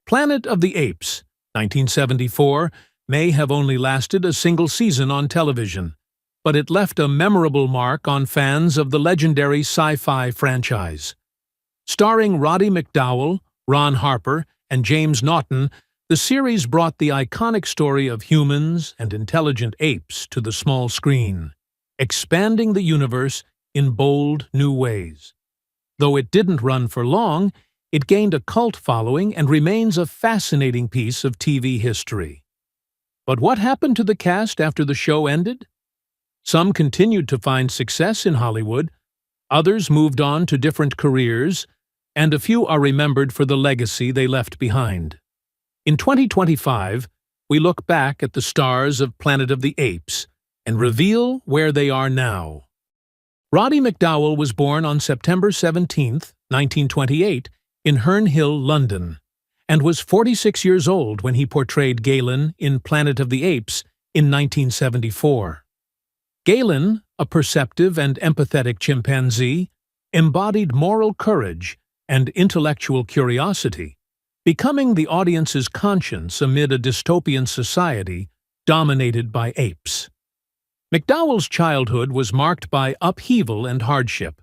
Planet of the Apes, 1974, may have only lasted a single season on television, but it left a memorable mark on fans of the legendary sci-fi franchise. Starring Roddy McDowall, Ron Harper, and James Naughton, the series brought the iconic story of humans and intelligent apes to the small screen, expanding the universe in bold new ways. Though it didn't run for long, it gained a cult following and remains a fascinating piece of TV history. But what happened to the cast after the show ended? Some continued to find success in Hollywood, others moved on to different careers, and a few are remembered for the legacy they left behind. In 2025, we look back at the stars of Planet of the Apes and reveal where they are now. Roddy McDowall was born on September 17, 1928, in Herne Hill, London, and was 46 years old when he portrayed Galen in Planet of the Apes in 1974. Galen, a perceptive and empathetic chimpanzee, embodied moral courage and intellectual curiosity, becoming the audience's conscience amid a dystopian society dominated by apes. McDowall's childhood was marked by upheaval and hardship.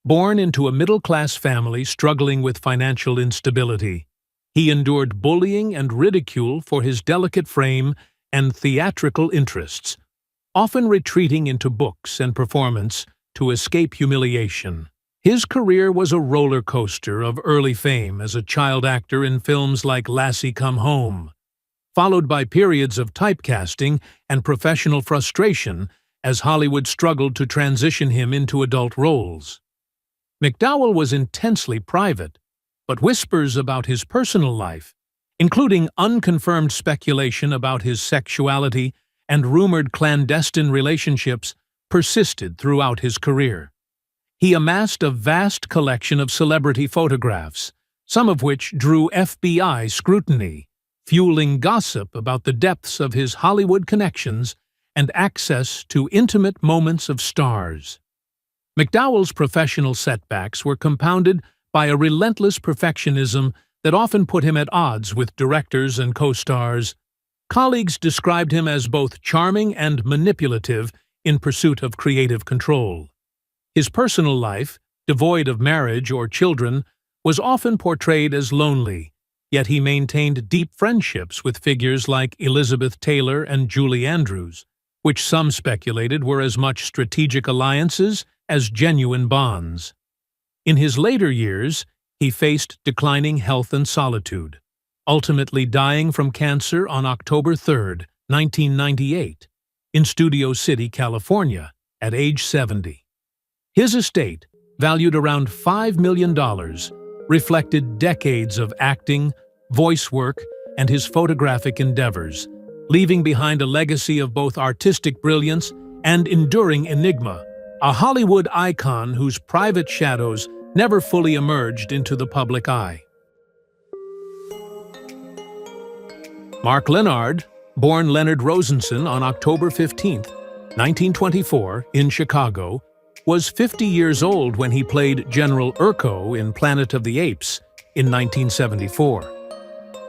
Born into a middle-class family struggling with financial instability, he endured bullying and ridicule for his delicate frame and theatrical interests, often retreating into books and performance to escape humiliation. His career was a roller coaster of early fame as a child actor in films like Lassie Come Home, followed by periods of typecasting and professional frustration as Hollywood struggled to transition him into adult roles. McDowall was intensely private, but whispers about his personal life, including unconfirmed speculation about his sexuality and rumored clandestine relationships, persisted throughout his career. He amassed a vast collection of celebrity photographs, some of which drew FBI scrutiny, fueling gossip about the depths of his Hollywood connections and access to intimate moments of stars. McDowall's professional setbacks were compounded by a relentless perfectionism that often put him at odds with directors and co-stars. Colleagues described him as both charming and manipulative in pursuit of creative control. His personal life, devoid of marriage or children, was often portrayed as lonely, yet he maintained deep friendships with figures like Elizabeth Taylor and Julie Andrews, which some speculated were as much strategic alliances as genuine bonds. In his later years, he faced declining health and solitude, ultimately dying from cancer on October 3, 1998, in Studio City, California, at age 70. His estate, valued around $5 million, reflected decades of acting, voice work, and his photographic endeavors, leaving behind a legacy of both artistic brilliance and enduring enigma, a Hollywood icon whose private shadows never fully emerged into the public eye. Mark Leonard, born Leonard Rosenson on October 15, 1924, in Chicago, was 50 years old when he played General Urko in Planet of the Apes in 1974.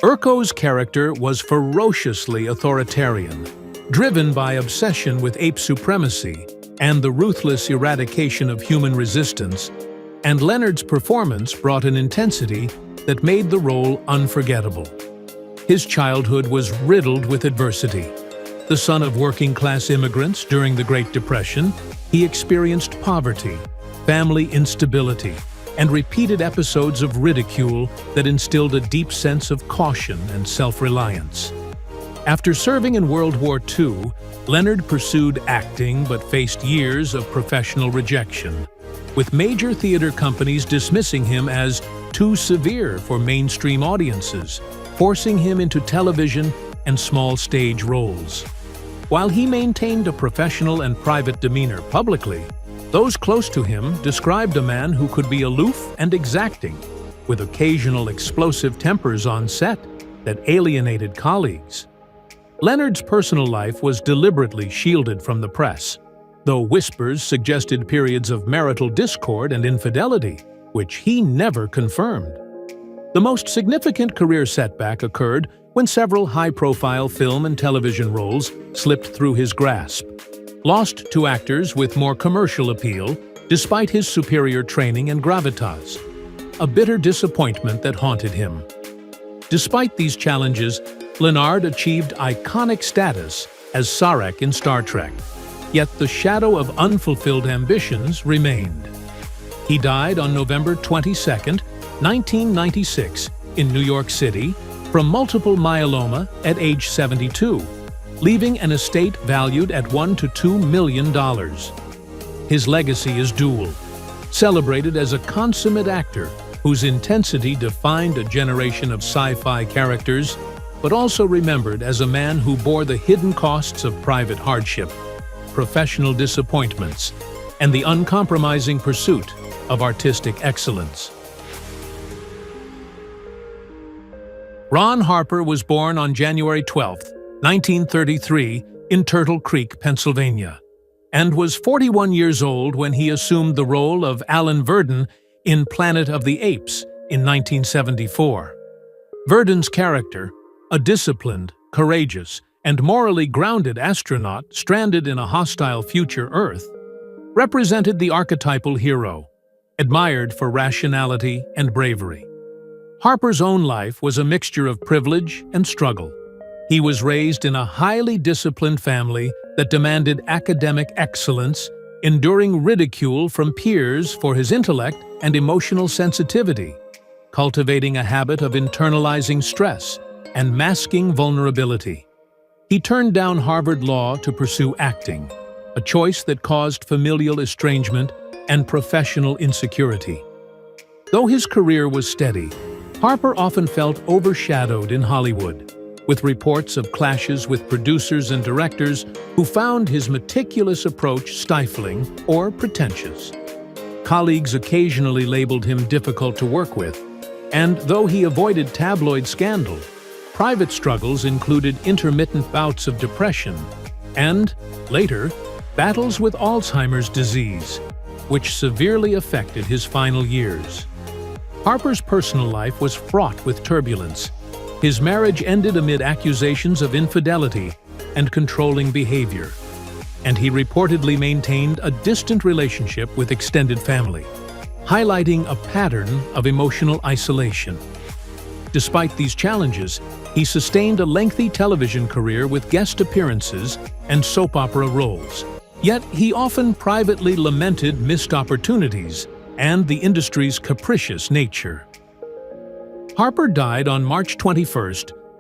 Urko's character was ferociously authoritarian, driven by obsession with ape supremacy and the ruthless eradication of human resistance, and Leonard's performance brought an intensity that made the role unforgettable. His childhood was riddled with adversity. The son of working-class immigrants during the Great Depression, he experienced poverty, family instability, and repeated episodes of ridicule that instilled a deep sense of caution and self-reliance. After serving in World War II, Leonard pursued acting but faced years of professional rejection, with major theater companies dismissing him as too severe for mainstream audiences, forcing him into television and small stage roles. While he maintained a professional and private demeanor publicly, those close to him described a man who could be aloof and exacting, with occasional explosive tempers on set that alienated colleagues. Leonard's personal life was deliberately shielded from the press, though whispers suggested periods of marital discord and infidelity, which he never confirmed. The most significant career setback occurred when several high-profile film and television roles slipped through his grasp, lost to actors with more commercial appeal despite his superior training and gravitas, a bitter disappointment that haunted him. Despite these challenges, Leonard achieved iconic status as Sarek in Star Trek, yet the shadow of unfulfilled ambitions remained. He died on November 22, 1996, in New York City from multiple myeloma at age 72, leaving an estate valued at $1 to $2 million. His legacy is dual, celebrated as a consummate actor whose intensity defined a generation of sci-fi characters, but also remembered as a man who bore the hidden costs of private hardship, professional disappointments, and the uncompromising pursuit of artistic excellence. Ron Harper was born on January 12, 1933, in Turtle Creek, Pennsylvania, and was 41 years old when he assumed the role of Alan Verdon in Planet of the Apes in 1974. Verdon's character, a disciplined, courageous, and morally grounded astronaut stranded in a hostile future Earth, represented the archetypal hero, admired for rationality and bravery. Harper's own life was a mixture of privilege and struggle. He was raised in a highly disciplined family that demanded academic excellence, enduring ridicule from peers for his intellect and emotional sensitivity, cultivating a habit of internalizing stress and masking vulnerability. He turned down Harvard Law to pursue acting, a choice that caused familial estrangement and professional insecurity. Though his career was steady, Harper often felt overshadowed in Hollywood, with reports of clashes with producers and directors who found his meticulous approach stifling or pretentious. Colleagues occasionally labeled him difficult to work with, and though he avoided tabloid scandal, private struggles included intermittent bouts of depression and, later, battles with Alzheimer's disease, which severely affected his final years. Harper's personal life was fraught with turbulence. His marriage ended amid accusations of infidelity and controlling behavior, and he reportedly maintained a distant relationship with extended family, highlighting a pattern of emotional isolation. Despite these challenges, he sustained a lengthy television career with guest appearances and soap opera roles. Yet he often privately lamented missed opportunities and the industry's capricious nature. Harper died on March 21,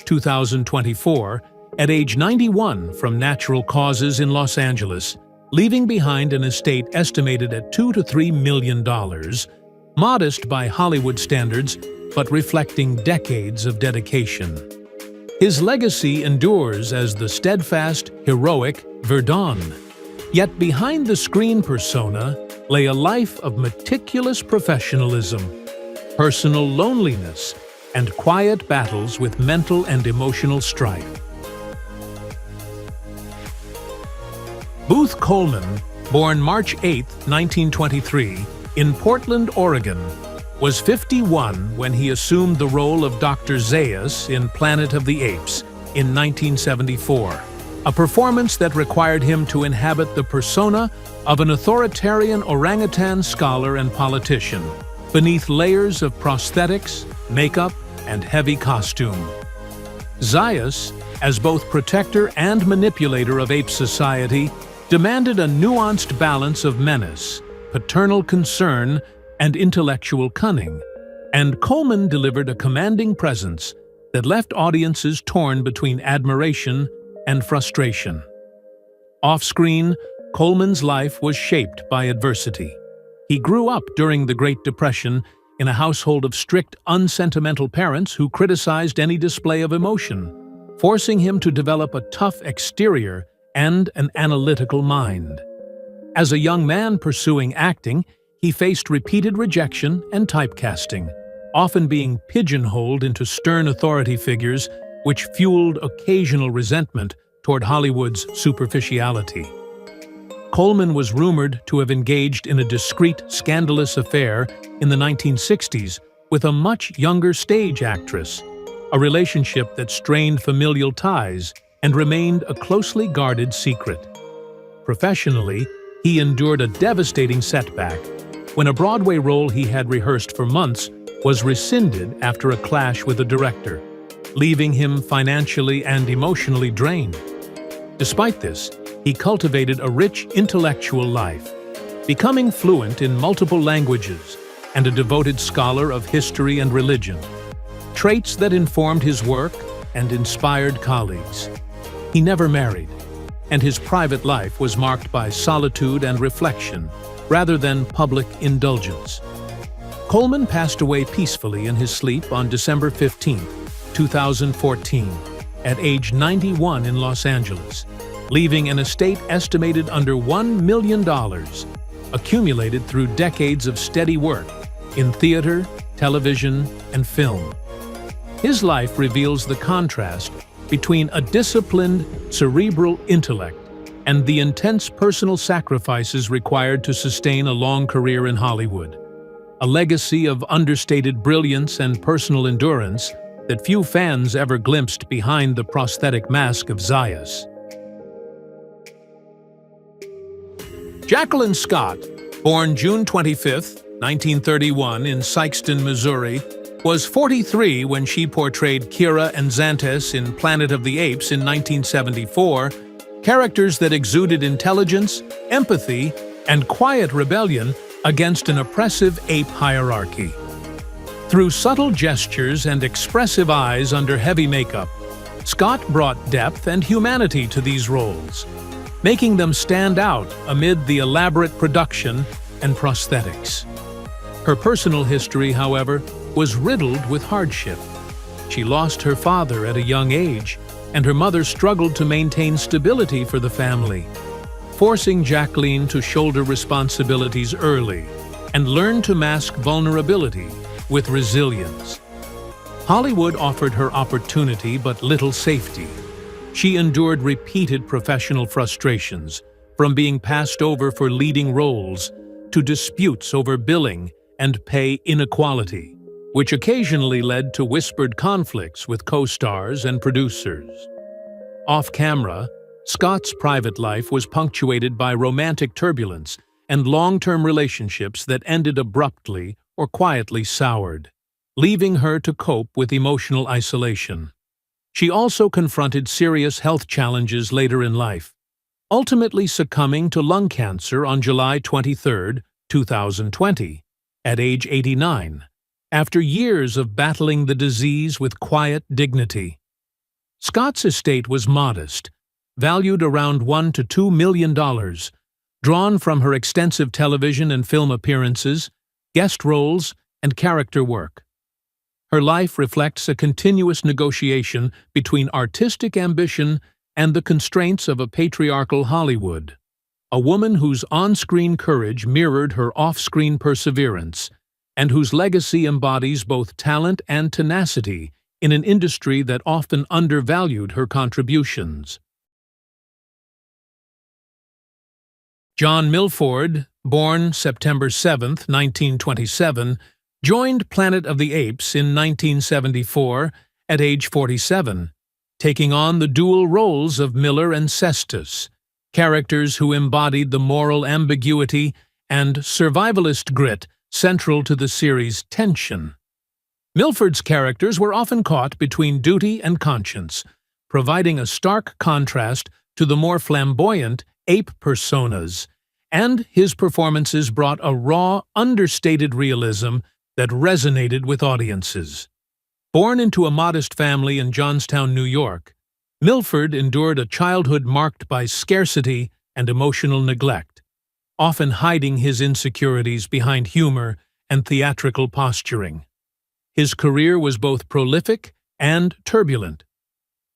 2024, at age 91 from natural causes in Los Angeles, leaving behind an estate estimated at $2 to $3 million, modest by Hollywood standards, but reflecting decades of dedication. His legacy endures as the steadfast, heroic Verdon. Yet behind the screen persona lay a life of meticulous professionalism, personal loneliness, and quiet battles with mental and emotional strife. Booth Coleman, born March 8, 1923, in Portland, Oregon, was 51 when he assumed the role of Dr. Zaius in Planet of the Apes in 1974, a performance that required him to inhabit the persona of an authoritarian orangutan scholar and politician, beneath layers of prosthetics, makeup, and heavy costume. Zaius, as both protector and manipulator of ape society, demanded a nuanced balance of menace, paternal concern, and intellectual cunning, and Coleman delivered a commanding presence that left audiences torn between admiration and frustration. Off-screen, Coleman's life was shaped by adversity. He grew up during the Great Depression in a household of strict, unsentimental parents who criticized any display of emotion, forcing him to develop a tough exterior and an analytical mind. As a young man pursuing acting, he faced repeated rejection and typecasting, often being pigeonholed into stern authority figures, which fueled occasional resentment toward Hollywood's superficiality. Coleman was rumored to have engaged in a discreet, scandalous affair in the 1960s with a much younger stage actress, a relationship that strained familial ties and remained a closely guarded secret. Professionally, he endured a devastating setback when a Broadway role he had rehearsed for months was rescinded after a clash with a director, leaving him financially and emotionally drained. Despite this, he cultivated a rich intellectual life, becoming fluent in multiple languages and a devoted scholar of history and religion, traits that informed his work and inspired colleagues. He never married, and his private life was marked by solitude and reflection rather than public indulgence. Coleman passed away peacefully in his sleep on December 15, 2014, at age 91 in Los Angeles, leaving an estate estimated under $1 million, accumulated through decades of steady work in theater, television, and film. His life reveals the contrast between a disciplined, cerebral intellect and the intense personal sacrifices required to sustain a long career in Hollywood, a legacy of understated brilliance and personal endurance that few fans ever glimpsed behind the prosthetic mask of Zayas. Jacqueline Scott, born June 25, 1931 in Sikeston, Missouri, was 43 when she portrayed Kira and Xantes in Planet of the Apes in 1974, characters that exuded intelligence, empathy, and quiet rebellion against an oppressive ape hierarchy. Through subtle gestures and expressive eyes under heavy makeup, Scott brought depth and humanity to these roles, making them stand out amid the elaborate production and prosthetics. Her personal history, however, was riddled with hardship. She lost her father at a young age, and her mother struggled to maintain stability for the family, forcing Jacqueline to shoulder responsibilities early and learn to mask vulnerability with resilience. Hollywood offered her opportunity but little safety. She endured repeated professional frustrations, from being passed over for leading roles to disputes over billing and pay inequality, which occasionally led to whispered conflicts with co-stars and producers. Off-camera, Scott's private life was punctuated by romantic turbulence and long-term relationships that ended abruptly or quietly soured, leaving her to cope with emotional isolation. She also confronted serious health challenges later in life, ultimately succumbing to lung cancer on July 23, 2020, at age 89, after years of battling the disease with quiet dignity. Scott's estate was modest, valued around $1 to $2 million, drawn from her extensive television and film appearances, guest roles, and character work. Her life reflects a continuous negotiation between artistic ambition and the constraints of a patriarchal Hollywood, a woman whose on-screen courage mirrored her off-screen perseverance, and whose legacy embodies both talent and tenacity in an industry that often undervalued her contributions. John Milford, born September 7, 1927, joined Planet of the Apes in 1974 at age 47, taking on the dual roles of Miller and Cestus, characters who embodied the moral ambiguity and survivalist grit central to the series' tension. Milford's characters were often caught between duty and conscience, providing a stark contrast to the more flamboyant ape personas, and his performances brought a raw, understated realism that resonated with audiences. Born into a modest family in Johnstown, New York, Milford endured a childhood marked by scarcity and emotional neglect, often hiding his insecurities behind humor and theatrical posturing. His career was both prolific and turbulent.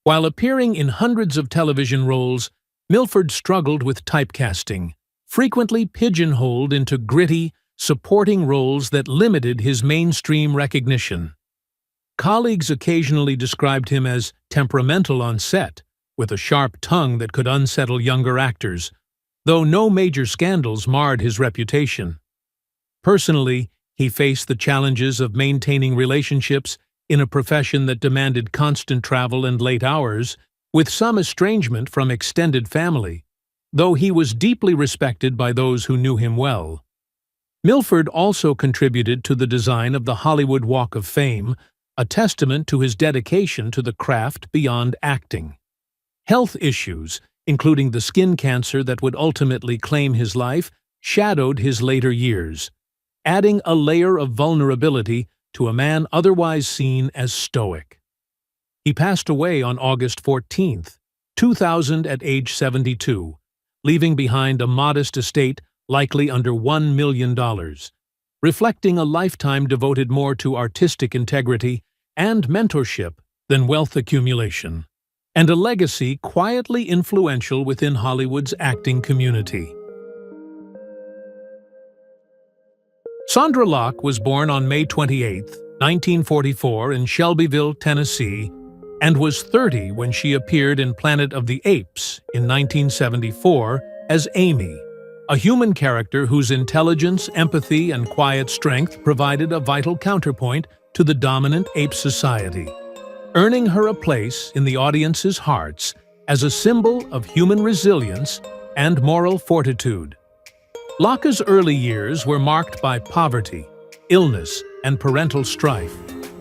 While appearing in hundreds of television roles, Milford struggled with typecasting, frequently pigeonholed into gritty, supporting roles that limited his mainstream recognition. Colleagues occasionally described him as temperamental on set, with a sharp tongue that could unsettle younger actors, though no major scandals marred his reputation. Personally, He faced the challenges of maintaining relationships in a profession that demanded constant travel and late hours, with some estrangement from extended family, though he was deeply respected by those who knew him well. Milford also contributed to the design of the Hollywood Walk of Fame, a testament to his dedication to the craft beyond acting. Health issues, including the skin cancer that would ultimately claim his life, shadowed his later years, adding a layer of vulnerability to a man otherwise seen as stoic. He passed away on August 14, 2000 at age 72, leaving behind a modest estate likely under $1 million, reflecting a lifetime devoted more to artistic integrity and mentorship than wealth accumulation, and a legacy quietly influential within Hollywood's acting community. Sondra Locke was born on May 28, 1944 in Shelbyville, Tennessee, and was 30 when she appeared in Planet of the Apes in 1974 as Amy, a human character whose intelligence, empathy, and quiet strength provided a vital counterpoint to the dominant ape society, earning her a place in the audience's hearts as a symbol of human resilience and moral fortitude. Locke's early years were marked by poverty, illness, and parental strife,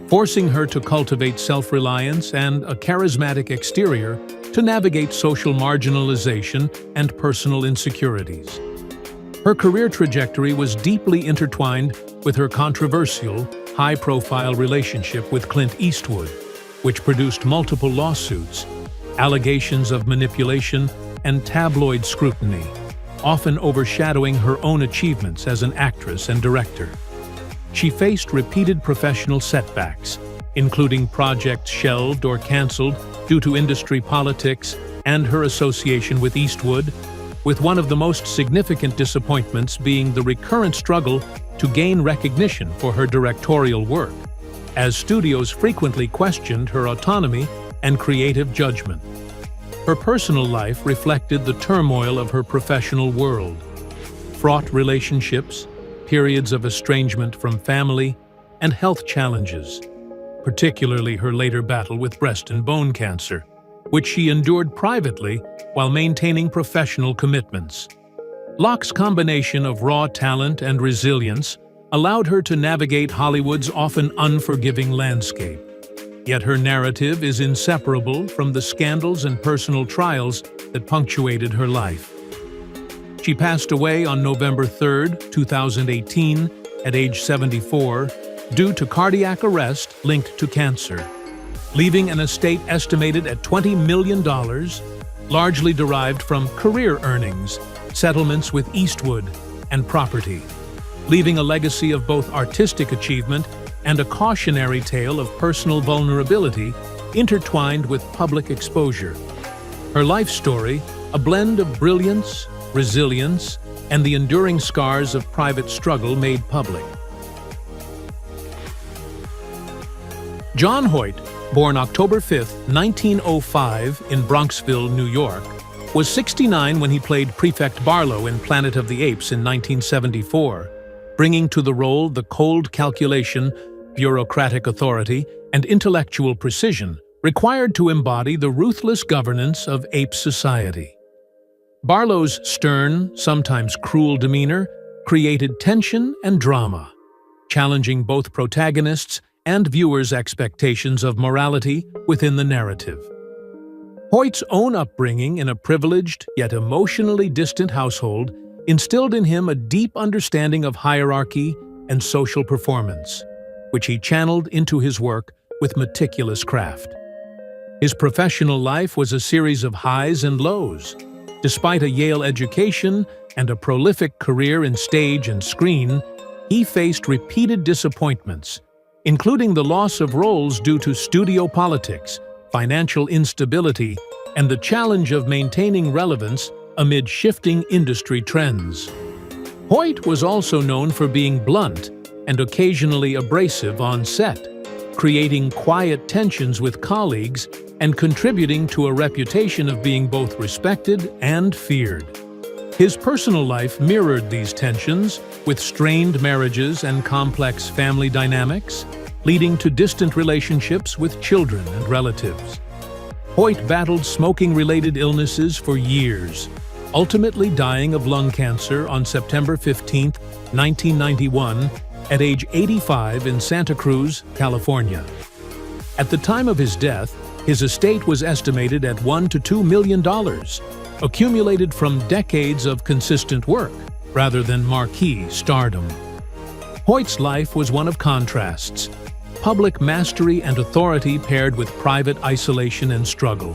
forcing her to cultivate self-reliance and a charismatic exterior to navigate social marginalization and personal insecurities. Her career trajectory was deeply intertwined with her controversial, high-profile relationship with Clint Eastwood, which produced multiple lawsuits, allegations of manipulation, and tabloid scrutiny, often overshadowing her own achievements as an actress and director. She faced repeated professional setbacks, including projects shelved or canceled due to industry politics and her association with Eastwood, with one of the most significant disappointments being the recurrent struggle to gain recognition for her directorial work, as studios frequently questioned her autonomy and creative judgment. Her personal life reflected the turmoil of her professional world. Fraught relationships, periods of estrangement from family, and health challenges, particularly her later battle with breast and bone cancer, which she endured privately while maintaining professional commitments. Locke's combination of raw talent and resilience allowed her to navigate Hollywood's often unforgiving landscape. Yet her narrative is inseparable from the scandals and personal trials that punctuated her life. She passed away on November 3, 2018, at age 74, due to cardiac arrest linked to cancer, leaving an estate estimated at $20 million, largely derived from career earnings, settlements with Eastwood, and property, leaving a legacy of both artistic achievement and a cautionary tale of personal vulnerability intertwined with public exposure. Her life story, a blend of brilliance, resilience, and the enduring scars of private struggle made public. John Hoyt, born October 5, 1905 in Bronxville, New York, was 69 when he played Prefect Barlow in Planet of the Apes in 1974, bringing to the role the cold calculation, bureaucratic authority, and intellectual precision required to embody the ruthless governance of ape society. Barlow's stern, sometimes cruel demeanor created tension and drama, challenging both protagonists' and viewers' expectations of morality within the narrative. Hoyt's own upbringing in a privileged yet emotionally distant household instilled in him a deep understanding of hierarchy and social performance, which he channeled into his work with meticulous craft. His professional life was a series of highs and lows. Despite a Yale education and a prolific career in stage and screen, he faced repeated disappointments, including the loss of roles due to studio politics, financial instability, and the challenge of maintaining relevance amid shifting industry trends. Hoyt was also known for being blunt and occasionally abrasive on set, creating quiet tensions with colleagues and contributing to a reputation of being both respected and feared. His personal life mirrored these tensions, with strained marriages and complex family dynamics, leading to distant relationships with children and relatives. Hoyt battled smoking-related illnesses for years, ultimately dying of lung cancer on September 15, 1991, at age 85 in Santa Cruz, California. At the time of his death, his estate was estimated at $1 to $2 million, accumulated from decades of consistent work, rather than marquee stardom. Hoyt's life was one of contrasts: public mastery and authority paired with private isolation and struggle.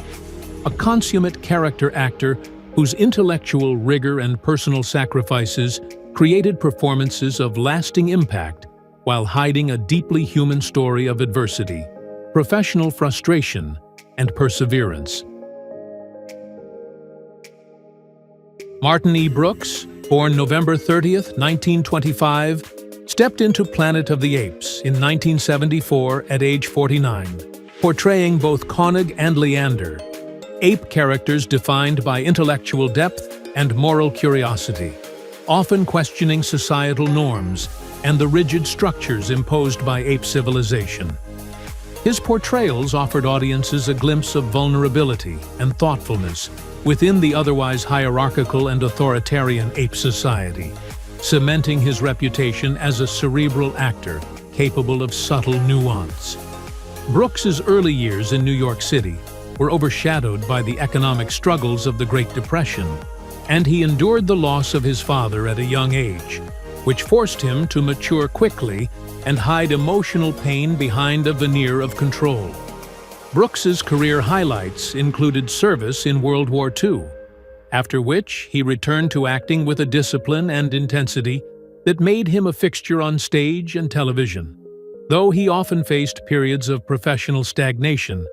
A consummate character actor whose intellectual rigor and personal sacrifices created performances of lasting impact while hiding a deeply human story of adversity, professional frustration, and perseverance. Martin E. Brooks, born November 30, 1925, stepped into Planet of the Apes in 1974 at age 49, portraying both Koenig and Leander, ape characters defined by intellectual depth and moral curiosity, often questioning societal norms and the rigid structures imposed by ape civilization. His portrayals offered audiences a glimpse of vulnerability and thoughtfulness within the otherwise hierarchical and authoritarian ape society, cementing his reputation as a cerebral actor capable of subtle nuance. Brooks's early years in New York City were overshadowed by the economic struggles of the Great Depression, and he endured the loss of his father at a young age, which forced him to mature quickly and hide emotional pain behind a veneer of control. Brooks's career highlights included service in World War II, after which he returned to acting with a discipline and intensity that made him a fixture on stage and television, though he often faced periods of professional stagnation,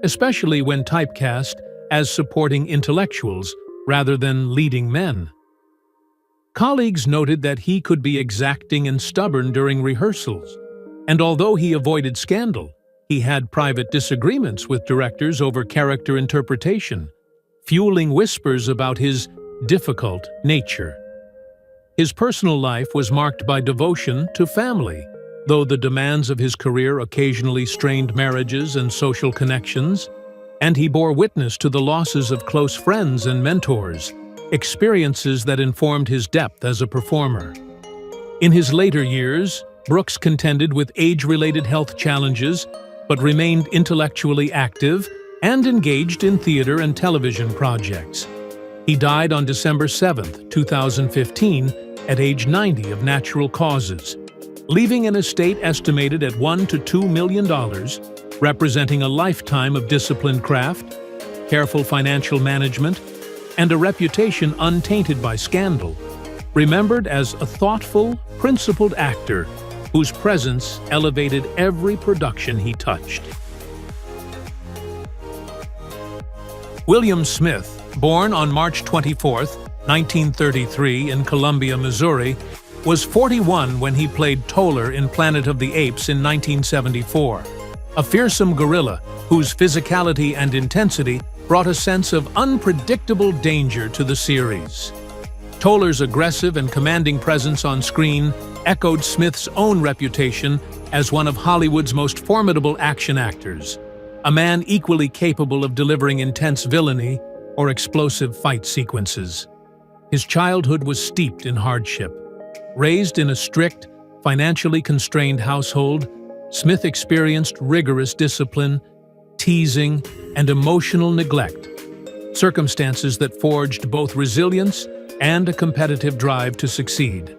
especially when typecast as supporting intellectuals rather than leading men. Colleagues noted that he could be exacting and stubborn during rehearsals, and although he avoided scandal, he had private disagreements with directors over character interpretation, fueling whispers about his difficult nature. His personal life was marked by devotion to family, though the demands of his career occasionally strained marriages and social connections, and he bore witness to the losses of close friends and mentors, experiences that informed his depth as a performer. In his later years, Brooks contended with age-related health challenges, but remained intellectually active and engaged in theater and television projects. He died on December 7, 2015, at age 90 of natural causes, leaving an estate estimated at $1 to $2 million, representing a lifetime of disciplined craft, careful financial management, and a reputation untainted by scandal, remembered as a thoughtful, principled actor whose presence elevated every production he touched. William Smith, born on March 24, 1933 in Columbia, Missouri, was 41 when he played Toller in Planet of the Apes in 1974, a fearsome gorilla whose physicality and intensity brought a sense of unpredictable danger to the series. Toller's aggressive and commanding presence on screen echoed Smith's own reputation as one of Hollywood's most formidable action actors, a man equally capable of delivering intense villainy or explosive fight sequences. His childhood was steeped in hardship. Raised in a strict, financially constrained household, Smith experienced rigorous discipline, teasing, and emotional neglect, circumstances that forged both resilience and a competitive drive to succeed.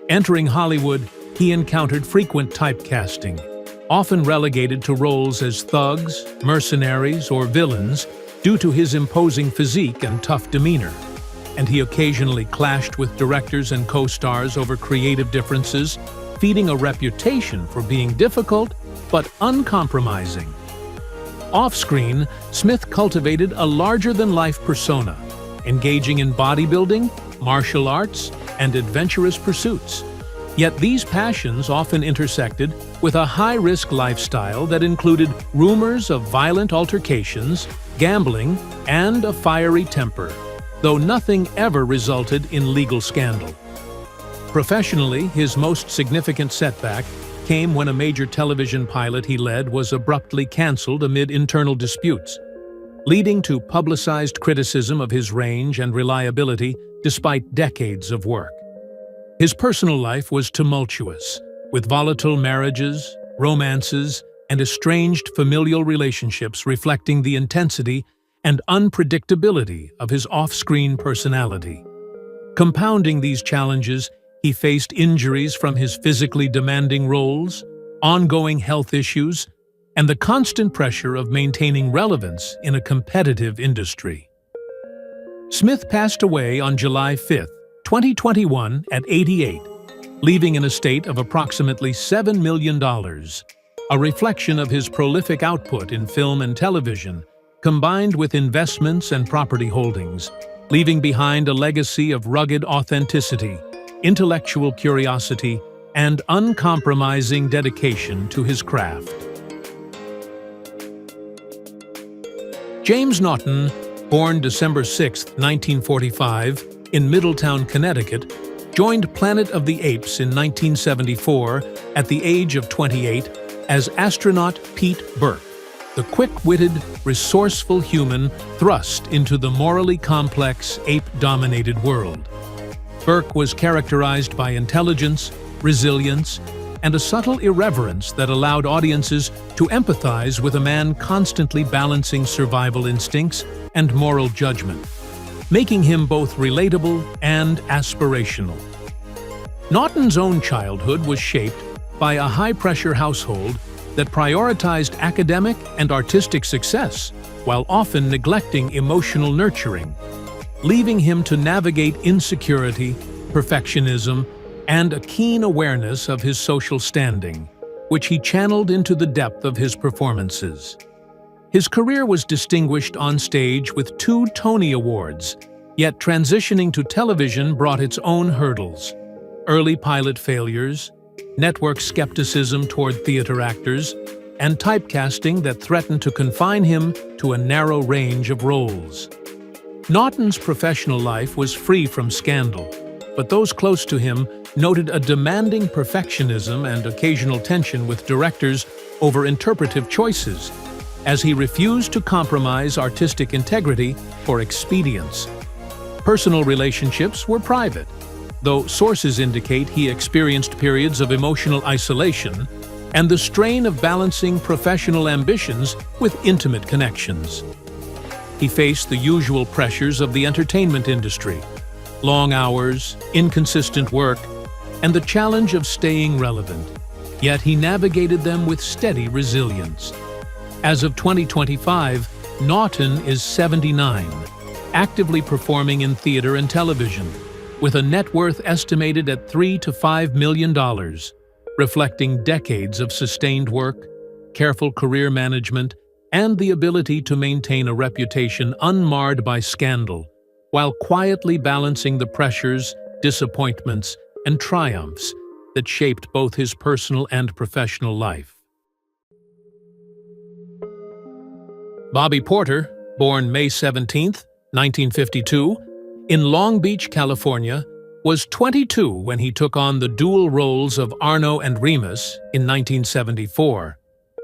Entering Hollywood, he encountered frequent typecasting, often relegated to roles as thugs, mercenaries, or villains due to his imposing physique and tough demeanor, and he occasionally clashed with directors and co-stars over creative differences, feeding a reputation for being difficult but uncompromising. Off-screen, Smith cultivated a larger-than-life persona, engaging in bodybuilding, martial arts, and adventurous pursuits. Yet these passions often intersected with a high-risk lifestyle that included rumors of violent altercations, gambling, and a fiery temper. though nothing ever resulted in legal scandal. Professionally, his most significant setback came when a major television pilot he led was abruptly cancelled amid internal disputes, leading to publicized criticism of his range and reliability despite decades of work. His personal life was tumultuous, with volatile marriages, romances, and estranged familial relationships reflecting the intensity and unpredictability of his off-screen personality. Compounding these challenges, he faced injuries from his physically demanding roles, ongoing health issues, and the constant pressure of maintaining relevance in a competitive industry. Smith passed away on July 5, 2021 at 88, leaving an estate of approximately $7 million, a reflection of his prolific output in film and television, combined with investments and property holdings, leaving behind a legacy of rugged authenticity, intellectual curiosity, and uncompromising dedication to his craft. James Naughton, born December 6, 1945, in Middletown, Connecticut, joined Planet of the Apes in 1974 at the age of 28 as astronaut Pete Burke, the quick-witted, resourceful human thrust into the morally complex, ape-dominated world. Burke was characterized by intelligence, resilience, and a subtle irreverence that allowed audiences to empathize with a man constantly balancing survival instincts and moral judgment, making him both relatable and aspirational. Naughton's own childhood was shaped by a high-pressure household that prioritized academic and artistic success while often neglecting emotional nurturing, leaving him to navigate insecurity, perfectionism, and a keen awareness of his social standing, which he channeled into the depth of his performances. His career was distinguished on stage with 2 Tony Awards, yet transitioning to television brought its own hurdles: early pilot failures, network skepticism toward theater actors, and typecasting that threatened to confine him to a narrow range of roles. Naughton's professional life was free from scandal, but those close to him noted a demanding perfectionism and occasional tension with directors over interpretive choices, as he refused to compromise artistic integrity for expedience. Personal relationships were private, though sources indicate he experienced periods of emotional isolation and the strain of balancing professional ambitions with intimate connections. He faced the usual pressures of the entertainment industry: long hours, inconsistent work, and the challenge of staying relevant. Yet he navigated them with steady resilience. As of 2025, Naughton is 79, actively performing in theater and television, with a net worth estimated at $3 to $5 million, reflecting decades of sustained work, careful career management, and the ability to maintain a reputation unmarred by scandal, while quietly balancing the pressures, disappointments, and triumphs that shaped both his personal and professional life. Bobby Porter, born May 17, 1952, in Long Beach, California, was 22 when he took on the dual roles of Arno and Remus in 1974.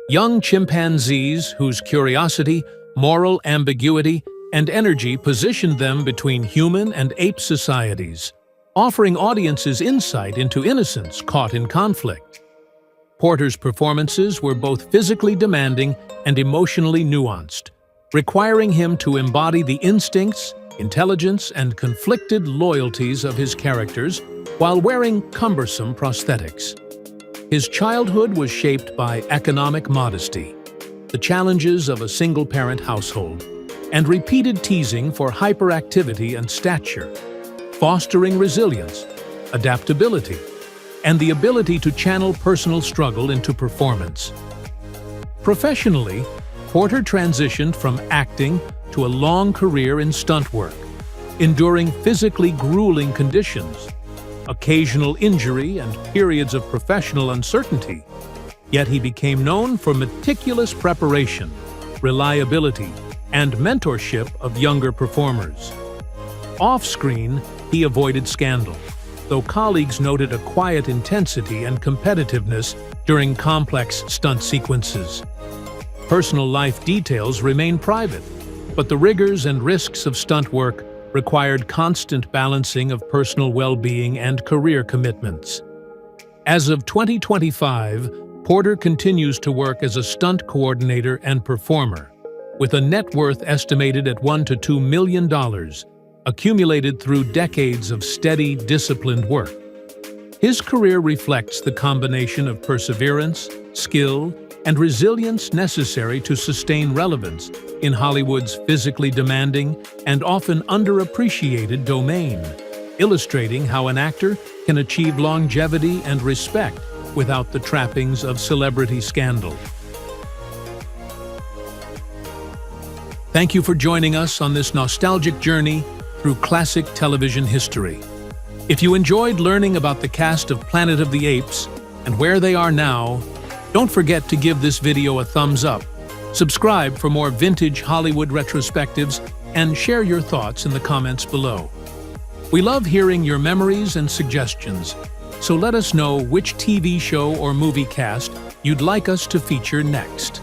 Young chimpanzees whose curiosity, moral ambiguity, and energy positioned them between human and ape societies, offering audiences insight into innocence caught in conflict. Porter's performances were both physically demanding and emotionally nuanced, requiring him to embody the instincts, intelligence, and conflicted loyalties of his characters while wearing cumbersome prosthetics. His childhood was shaped by economic modesty, the challenges of a single-parent household, and repeated teasing for hyperactivity and stature, fostering resilience, adaptability, and the ability to channel personal struggle into performance. Professionally, Porter transitioned from acting to a long career in stunt work, enduring physically grueling conditions, occasional injury, and periods of professional uncertainty. Yet he became known for meticulous preparation, reliability, and mentorship of younger performers. Off-screen, he avoided scandal, though colleagues noted a quiet intensity and competitiveness during complex stunt sequences. Personal life details remain private, but the rigors and risks of stunt work required constant balancing of personal well-being and career commitments. As of 2025, Porter continues to work as a stunt coordinator and performer, with a net worth estimated at $1 to $2 million, accumulated through decades of steady, disciplined work. His career reflects the combination of perseverance, skill, and resilience necessary to sustain relevance in Hollywood's physically demanding and often underappreciated domain, illustrating how an actor can achieve longevity and respect without the trappings of celebrity scandal. Thank you for joining us on this nostalgic journey through classic television history. If you enjoyed learning about the cast of Planet of the Apes and where they are now, don't forget to give this video a thumbs up, subscribe for more vintage Hollywood retrospectives, and share your thoughts in the comments below. We love hearing your memories and suggestions, so let us know which TV show or movie cast you'd like us to feature next.